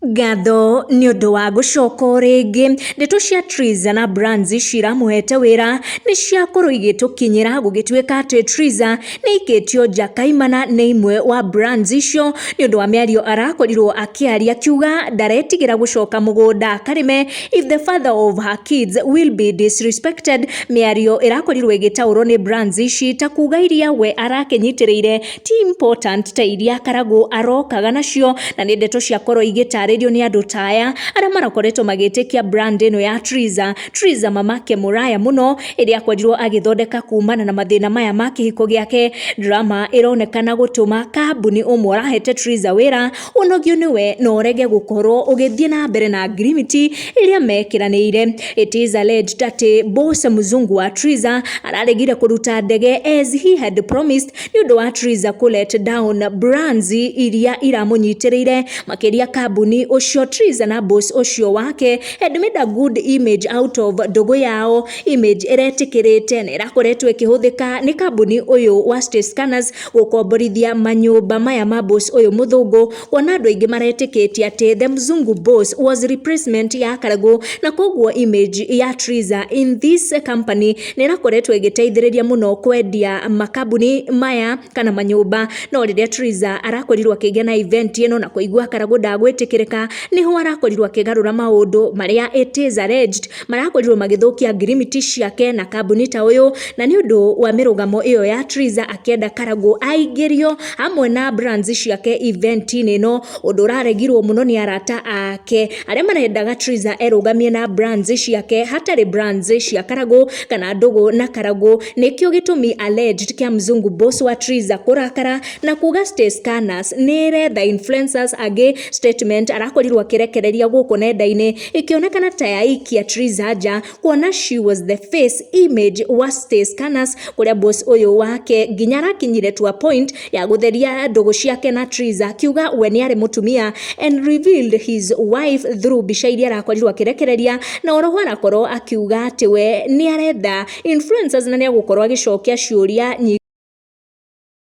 Ngatho nĩ ũndũ wa gũcoka rĩngĩ ndeto cia Triza na Brands ciramuhete wĩra nĩ ciakorwo igĩtũkinyĩra gũgĩtuĩka atĩ Triza nĩ ikĩtio nja kaimana nĩ imwe wa Brands icio nĩ ũndũ wa mĩario arakorirwo akĩaria akiuga ndaretigĩra gũcoka mũgũnda karĩme if the father of her kids will be disrespected. Mĩario ĩrakorirwo ĩgĩtaũrwo nĩ Brands ici ta kuga iria we arakĩnyitĩrĩire ti important ta iria Karagũ arokaga nacio, na nĩ ndeto ciakorwo igĩtarĩrio nĩ andũ taya arĩa marakoretwo magĩtĩkia brand ĩno ya Triza mamake mũraya mũno ĩrĩa akorirwo agĩthondeka kumana na mathĩna maya ma kĩhiko gĩake. Drama ĩronekana gũtũma kambuni ũmwe ũrahete Triza wĩra ũnogio nĩwe na ũrege gũkorwo ũgĩthiĩ na mbere na ngirimiti ĩrĩa mekĩranĩire. It is alleged atĩ boss mzungu wa Triza araregire kũruta ndege as he had promised nĩ ũndũ wa Triza kũ let down Brands iria iramũnyitĩrĩire makĩria kambuni ucio. Triza na boss ucio wake had made a good image out of ndogo yao, image iretikirite na irakoretwo ikihũthĩka nĩ kambuni uyu wa State Scanners gũkomborithia manyũmba maya ma boss uyu mũthũngũ, kuona andũ aingĩ maretikĩtie atĩ the mzungu boss was replacement ya Karagũ, na koguo image ya Triza in this company nĩ irakoretwo igĩteithĩrĩria mũno kwendia makambuni maya kana manyũmba. No rĩrĩa Triza arakorirwo akĩgĩa na event ĩno na kũigua Karagũ ndagwĩtĩkĩrĩka niho arakorirwo akĩgarũra maũndũ marĩa it is alleged marakorirwo magĩthũkia ngirimiti ciake na kambuni ta ũyũ, na nĩ ũndũ wa mĩrũgamo ĩyo ya Triza akĩenda Karagũ aingĩrio hamwe na Brands ciake event-inĩ ĩno, ũndũ ũraregirwo mũno nĩ arata ake arĩa marendaga Triza erũgamie na Brands ciake hatarĩ Brands cia Karagũ kana Ndũgũ na Karagũ. Nĩkĩo gĩtũmi alleged kĩa mzungu boss wa Triza kũrakara na kuga State Scanners nĩ retha influencers angĩ. Statement arakorirwo akirekereria gũkũ nenda-inĩ ikionekana ta yaikia Triza nja, kuona she was the face image wa State Scanners, kuria boss uyu wake nginya arakinyire to a point ya gutheria ndogo ciake na Triza akiuga we nĩ arĩ mũtumia and revealed his wife through bica iria arakorirwo akirekereria, na oroho arakorwo akiuga atĩ we nĩ aretha influencers na nĩ agũkorwo agĩcokia ciũria nyingĩ